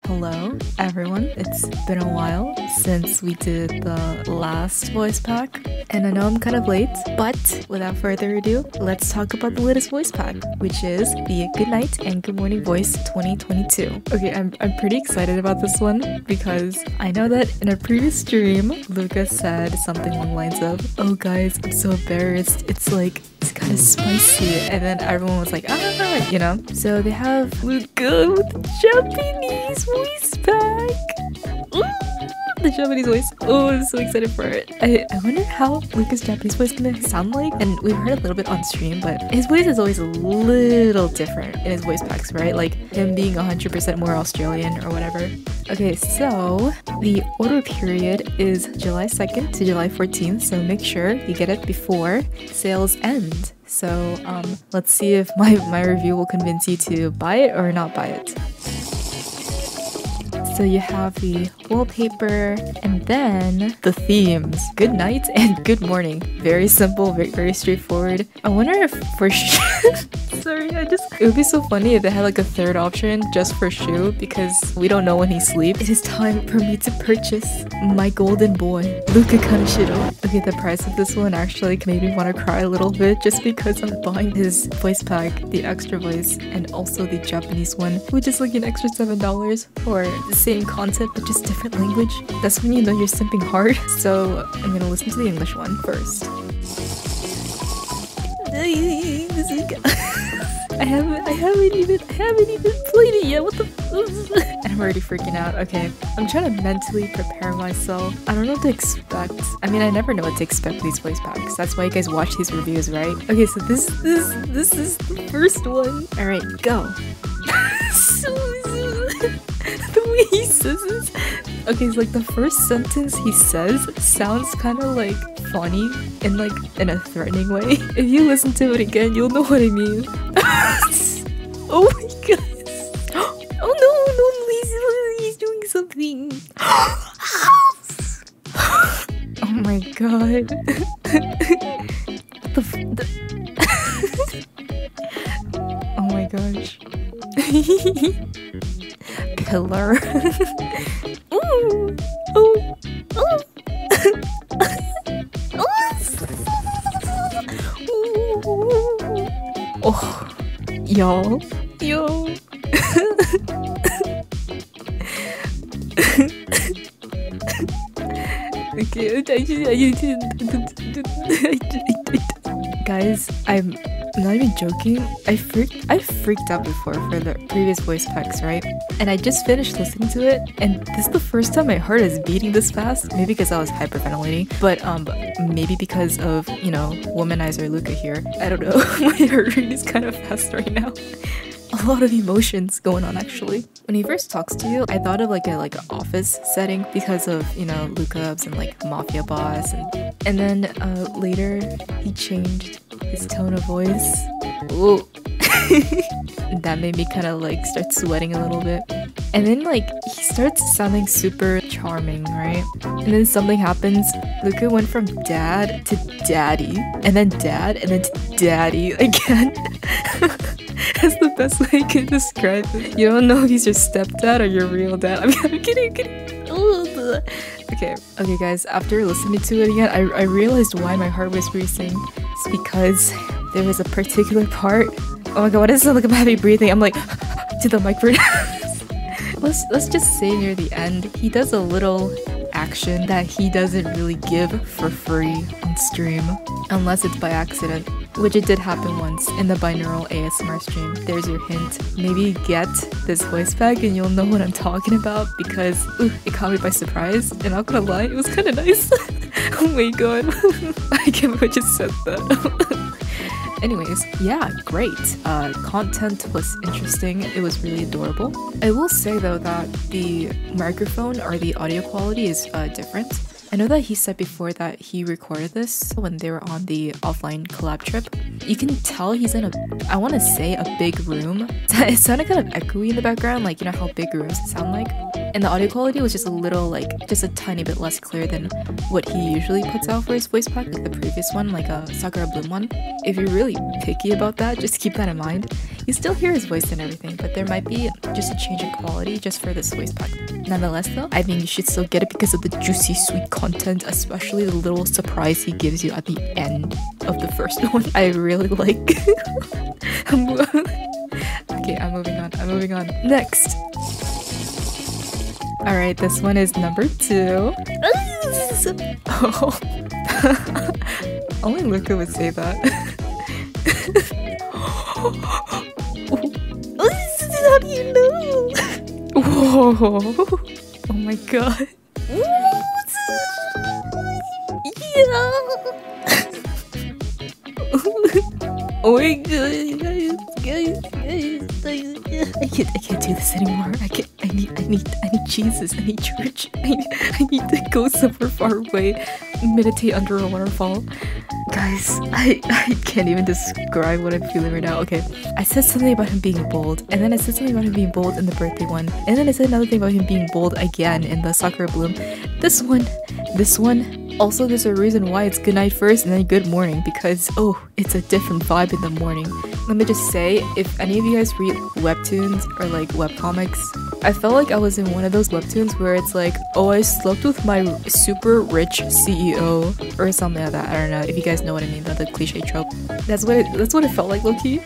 Hello everyone, it's been a while since we did the last voice pack, and I know I'm kind of late, but without further ado, let's talk about the latest voice pack, which is the Good Night and Good Morning Voice 2022. Okay, I'm pretty excited about this one because I know that in a previous stream, Luca said something along the lines of, "Oh guys, I'm so embarrassed, it's kind of spicy," and then everyone was like, "Ah," you know? So they have Luca with the Japanese voice pack. Ooh, the Japanese voice. Oh, I'm so excited for it. I wonder how Luca's Japanese voice is gonna sound like. And we've heard a little bit on stream, but his voice is always a little different in his voice packs, right? Like him being 100% more Australian or whatever. Okay, so the order period is July 2nd to July 14th, so make sure you get it before sales end. So let's see if my review will convince you to buy it or not buy it. So you have the wallpaper and then the themes. Good night and good morning. Very simple, very straightforward. I wonder if for sorry, it would be so funny if they had like a third option just for Shu, because we don't know when he sleeps. It is time for me to purchase my golden boy, Luca Kaneshiro. Okay, the price of this one actually made me want to cry a little bit just because I'm buying his voice pack, the extra voice, and also the Japanese one, which is like an extra $7 for the same content but just different language. That's when you know you're simping hard. So I'm gonna listen to the English one first. I haven't even played it yet. What the and I'm already freaking out. Okay, I'm trying to mentally prepare myself. I don't know what to expect. I mean, I never know what to expect with these voice packs. That's why you guys watch these reviews, right? Okay, so this is the first one. All right, go. The way he says this. Okay, it's like the first sentence he says sounds kind of like funny in a threatening way. If you listen to it again, you'll know what I mean. Oh my god. Oh no, he's doing something. Oh my god. Oh my gosh. Pillaur. Ooh. Oh. Oh. Oh, yo. Okay, guys, I'm not even joking. I freaked out before for the previous voice packs, right? And I just finished listening to it, and this is the first time my heart is beating this fast. Maybe because I was hyperventilating, but maybe because of, you know, womanizer Luca here. I don't know. My heart rate is kind of fast right now. A lot of emotions going on actually. When he first talks to you, I thought of like an office setting because of, you know, lucubs and like mafia boss, and then later he changed his tone of voice. Ooh. That made me kind of like start sweating a little bit. And then like he starts sounding super charming, right? And then something happens. Luca went from dad to daddy, and then dad, and then to daddy again. That's the best way I can describe it. You don't know if he's your stepdad or your real dad. I'm kidding. Okay, guys, after listening to it again, I realized why my heart was racing. It's because there was a particular part. Oh my god, what is it? Like I'm heavy breathing. I'm like to the mic for let's just say near the end, he does a little action that he doesn't really give for free on stream, unless it's by accident, which it did happen once in the binaural ASMR stream. There's your hint. Maybe get this voice pack and you'll know what I'm talking about, because it caught me by surprise, and not gonna lie, it was kind of nice. Oh my god. I can't believe I just said that. Anyways, yeah, great. Content was interesting. It was really adorable. I will say though that the microphone or the audio quality is different. I know that he said before that he recorded this when they were on the offline collab trip. You can tell he's in I want to say a big room. It sounded kind of echoey in the background, like, you know how big rooms sound like? And the audio quality was just a little, just a tiny bit less clear than what he usually puts out for his voice pack, like the previous one, like a Sakura Bloom one. If you're really picky about that, just keep that in mind. You still hear his voice and everything, but there might be just a change in quality just for this voice pack. Nonetheless though, I think you should still get it because of the juicy sweet content, especially the little surprise he gives you at the end of the first one. I really like. Okay, I'm moving on. Next. Alright, this one is number 2. Oh. Only Luca would say that. How do you know? Whoa. Oh my god. Yeah. Oh my god, guys. I can't do this anymore. I need Jesus. I need church. I need to go somewhere far away, meditate under a waterfall. Guys, I can't even describe what I'm feeling right now. Okay, I said something about him being bold, and then I said something about him being bold in the birthday one, and then I said another thing about him being bold again in the Sakura Bloom. This one. Also, there's a reason why it's good night first and then good morning, because it's a different vibe in the morning. Let me just say, if any of you guys read webtoons or like webcomics, I felt like I was in one of those webtoons where it's like, oh, I slept with my super rich CEO or something like that. I don't know if you guys know what I mean, the cliche trope. That's what it felt like, low-key.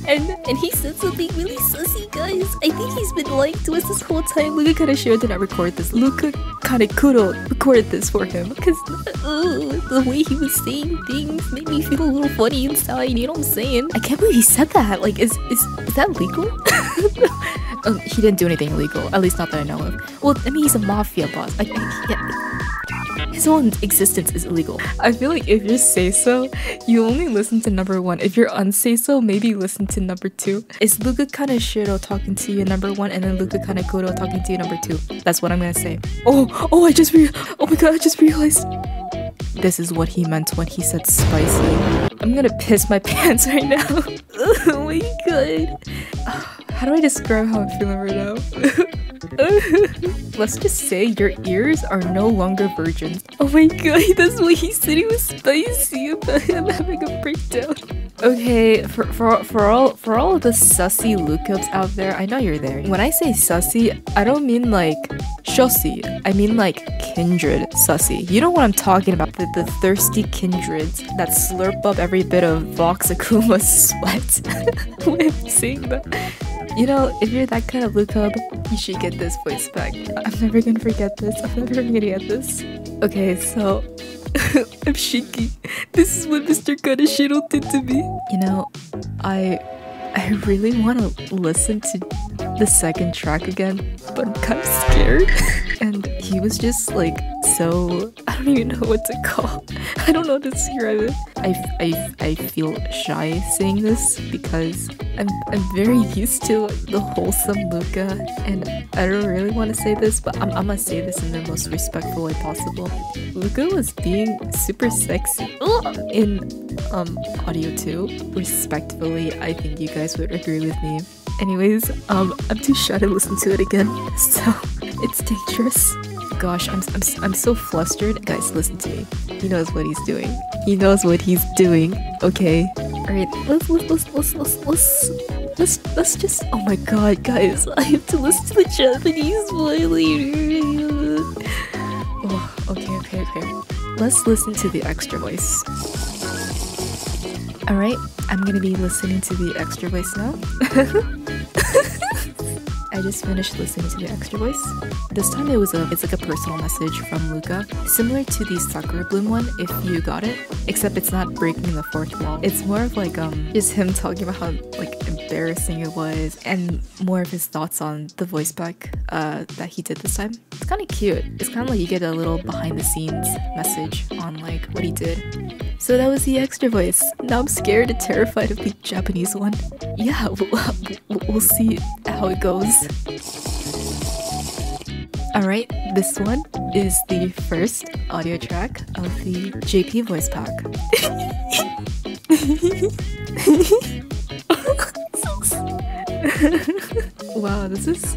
And he said something really sussy, guys. I think he's been lying to us this whole time. Luca Kaneshiro did not record this. Luca Kanekuro recorded this for him because the way he was saying things made me feel a little funny inside. You know what I'm saying? I can't believe he said that. Like, is that legal? He didn't do anything illegal, at least not that I know of. Well, I mean, he's a mafia boss. His whole existence is illegal. I feel like if you say so, you only listen to number 1. If you're unsay so, maybe listen to number 2. Is Luca Kaneshiro talking to you number 1, and then Luca Kanekuro talking to you number 2? That's what I'm gonna say. Oh my god, I just realized. This is what he meant when he said spicy. I'm gonna piss my pants right now. Oh my god. How do I describe how I'm feeling right now? Let's just say your ears are no longer virgins. Oh my god, that's what he said. He was spicy about him having a breakdown. Okay, for all of the sussy lucubs out there, I know you're there. When I say sussy, I don't mean like shossy. I mean like kindred sussy. You know what I'm talking about? The thirsty kindreds that slurp up every bit of Vox Akuma's sweat. When I'm saying that. You know, if you're that kind of lucub, you should get this voice pack. I'm never gonna forget this. I'm never gonna get this. Okay, so I'm shaky. This is what Mr. Kaneshiro did to me. You know, I really want to listen to the second track again, but I'm kind of scared. And he was just like so, I don't even know what to call. I don't know how to describe it. I feel shy saying this because I'm very used to the wholesome Luca, and I don't really want to say this, but I'm gonna say this in the most respectful way possible. Luca was being super sexy in audio too. Respectfully, I think you guys would agree with me. Anyways, I'm too shy to listen to it again, so it's dangerous. Gosh, I'm so flustered. Guys, listen to me. He knows what he's doing. He knows what he's doing. Okay. Alright, let's just, oh my god, guys, I have to listen to the Japanese one later. Oh, okay. Let's listen to the extra voice. Alright, I'm gonna be listening to the extra voice now. I just finished listening to the extra voice. This time it's like a personal message from Luca, similar to the Sakura Bloom one if you got it, except it's not breaking the fourth wall. It's more of like just him talking about how like embarrassing it was and more of his thoughts on the voice pack that he did this time. It's kind of cute. It's kind of like you get a little behind the scenes message on like what he did. So that was the extra voice. Now I'm scared and terrified of the Japanese one. Yeah, we'll see how it goes. Alright, this one is the first audio track of the JP voice pack. Wow, this is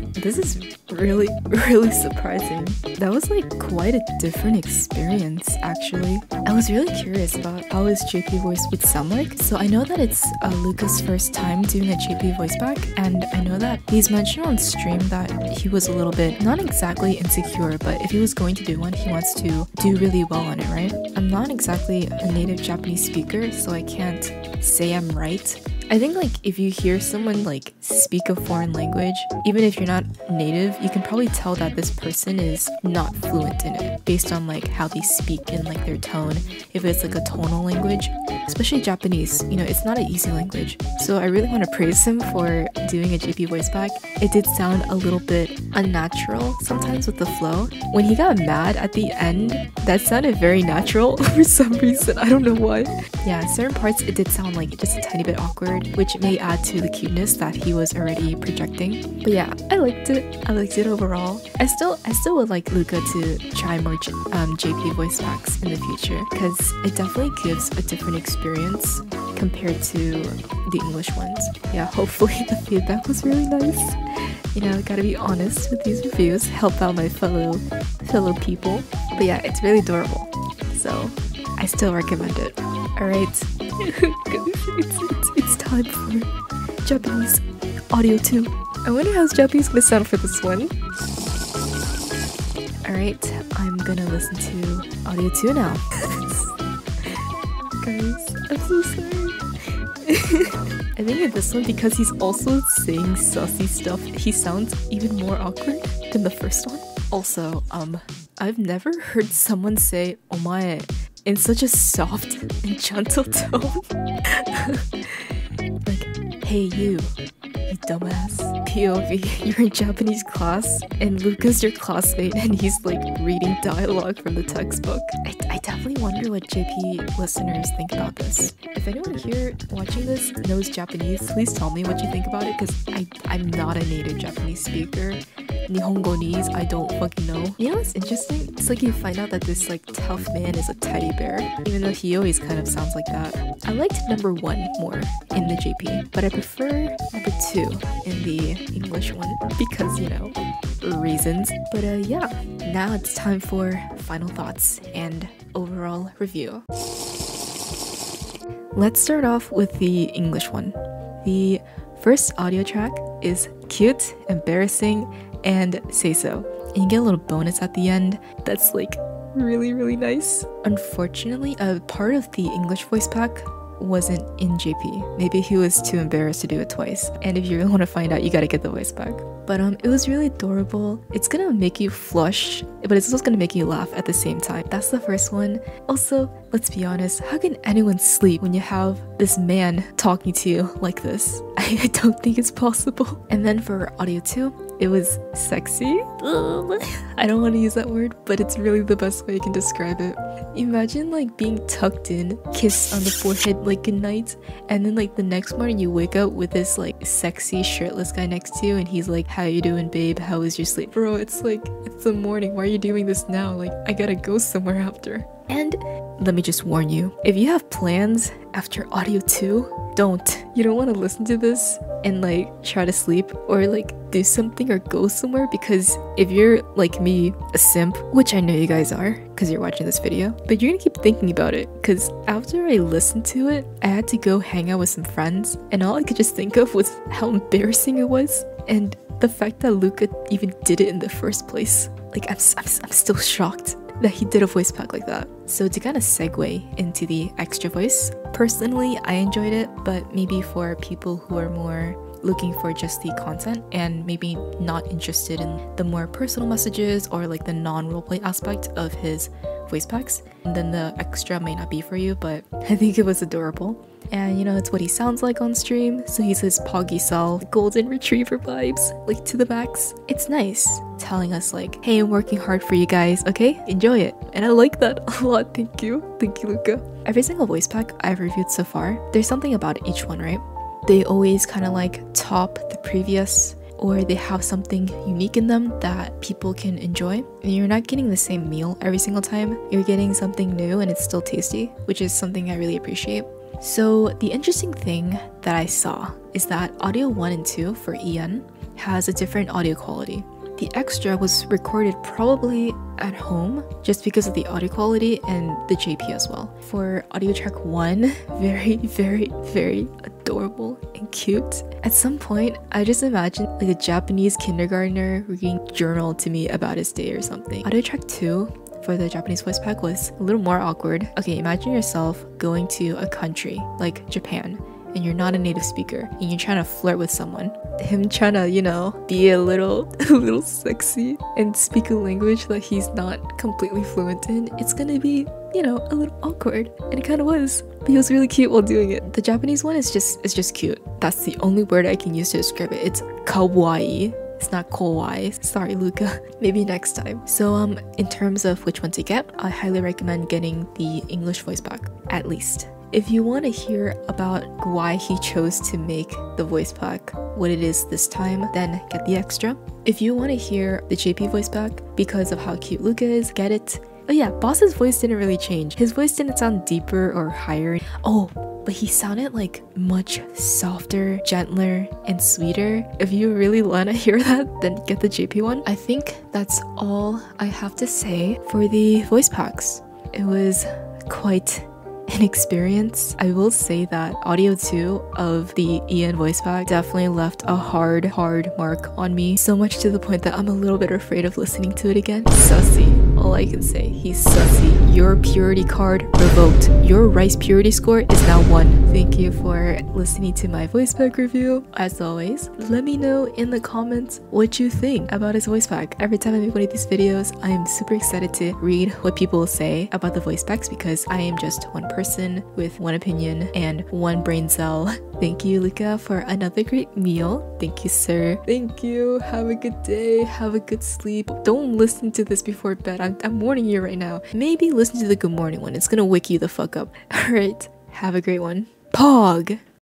really, really surprising. That was like quite a different experience, actually. I was really curious about how his JP voice would sound like. So I know that it's Luca's first time doing a JP voice back, and I know that he's mentioned on stream that he was a little bit, not exactly insecure, but if he was going to do one, he wants to do really well on it, right? I'm not exactly a native Japanese speaker, so I can't say I'm right. I think like if you hear someone like speak a foreign language, even if you're not native, you can probably tell that this person is not fluent in it based on like how they speak and like their tone. If it's like a tonal language, especially Japanese, you know, it's not an easy language. So I really want to praise him for doing a JP voice back. It did sound a little bit unnatural sometimes with the flow. When he got mad at the end, that sounded very natural for some reason. I don't know why. Yeah, certain parts it did sound like just a tiny bit awkward, which may add to the cuteness that he was already projecting. But yeah, I liked it. I liked it overall. I still would like Luca to try more JP voice packs in the future, because it definitely gives a different experience compared to the English ones. Yeah, hopefully the feedback was really nice. You know, I gotta be honest with these reviews, help out my fellow people. But yeah, it's really adorable. So I still recommend it. Alright. It's time for Japanese audio 2. I wonder how's Japanese gonna sound for this one. Alright, I'm gonna listen to audio 2 now. Guys, I'm so sorry. I think in this one, because he's also saying sussy stuff, he sounds even more awkward than the first one. Also, I've never heard someone say omae in such a soft and gentle tone. Like, hey you dumbass. POV, you're in Japanese class and Luca's your classmate and he's like reading dialogue from the textbook. I definitely wonder what JP listeners think about this. If anyone here watching this knows Japanese, please tell me what you think about it, because I'm not a native Japanese speaker. Nihongonese, I don't fucking know. You know what's interesting? It's like you find out that this like tough man is a teddy bear, even though he always kind of sounds like that. I liked number 1 more in the JP, but I prefer number 2 in the English one because, you know, reasons. But yeah, now it's time for final thoughts and overall review. Let's start off with the English one. The first audio track is cute, embarrassing, and say so. And you get a little bonus at the end that's like really, really nice. Unfortunately, a part of the English voice pack wasn't in JP. Maybe he was too embarrassed to do it twice. And if you really want to find out, you gotta get the voice back. But it was really adorable. It's gonna make you flush, but it's also gonna make you laugh at the same time. That's the first one. Also, let's be honest, how can anyone sleep when you have this man talking to you like this? I don't think it's possible. And then for audio 2, it was sexy. I don't want to use that word, but it's really the best way I can describe it. Imagine like being tucked in, kissed on the forehead like goodnight, and then like the next morning you wake up with this like sexy shirtless guy next to you and he's like, how you doing babe, how was your sleep? Bro, it's like, it's the morning, why are you doing this now? Like, I gotta go somewhere after. And let me just warn you, if you have plans after audio 2, don't. You don't want to listen to this and like try to sleep or like do something or go somewhere, because if you're like me, a simp, which I know you guys are because you're watching this video, but you're gonna keep thinking about it, because after I listened to it, I had to go hang out with some friends and all I could just think of was how embarrassing it was and the fact that Luca even did it in the first place. Like I'm still shocked that he did a voice pack like that. So to kind of segue into the extra voice, personally I enjoyed it, but maybe for people who are more looking for just the content and maybe not interested in the more personal messages or like the non-roleplay aspect of his voice packs, then the extra may not be for you, but I think it was adorable. And you know, it's what he sounds like on stream, so he's his Poggy Sal golden retriever vibes, like to the max. It's nice telling us like, hey, I'm working hard for you guys, okay? Enjoy it. And I like that a lot. Thank you, Luca. Every single voice pack I've reviewed so far, there's something about each one, right? They always kind of like top the previous, or they have something unique in them that people can enjoy. And you're not getting the same meal every single time. You're getting something new and it's still tasty, which is something I really appreciate. So the interesting thing that I saw is that audio 1 and 2 for EN has a different audio quality. The extra was recorded probably at home just because of the audio quality and the JP as well. For audio track 1, very, very, very adorable and cute. At some point, I just imagined like a Japanese kindergartner reading journal to me about his day or something. Audio track 2 for the Japanese voice pack was a little more awkward. Okay, imagine yourself going to a country like Japan and you're not a native speaker and you're trying to flirt with someone. Him trying to, you know, be a little sexy and speak a language that he's not completely fluent in. It's gonna be, you know, a little awkward, and it kind of was. But he was really cute while doing it. The Japanese one is just cute. That's the only word I can use to describe it. It's kawaii. It's not kawaii. Sorry, Luca. Maybe next time. So in terms of which one to get, I highly recommend getting the English voice pack, at least. If you want to hear about why he chose to make the voice pack what it is this time, then get the extra. If you want to hear the JP voice pack because of how cute Luca is, get it. Oh yeah, Boss's voice didn't really change. His voice didn't sound deeper or higher. Oh, but he sounded like much softer, gentler, and sweeter. If you really want to hear that, then get the JP one. I think that's all I have to say for the voice packs. It was quite an experience. I will say that audio 2 of the Ian voice pack definitely left a hard mark on me, so much to the point that I'm a little bit afraid of listening to it again. Sussy. All I can say, he's sussy. Your purity card revoked. Your rice purity score is now 1. Thank you for listening to my voice pack review. As always, let me know in the comments what you think about his voice pack. Every time I make one of these videos, I am super excited to read what people say about the voice packs because I am just one person with one opinion and one brain cell. Thank you, Luca, for another great meal. Thank you, sir. Thank you. Have a good day. Have a good sleep. Don't listen to this before bed. I'm warning you right now. Maybe listen to the good morning one. It's gonna wake you the fuck up. Alright, have a great one. Pog!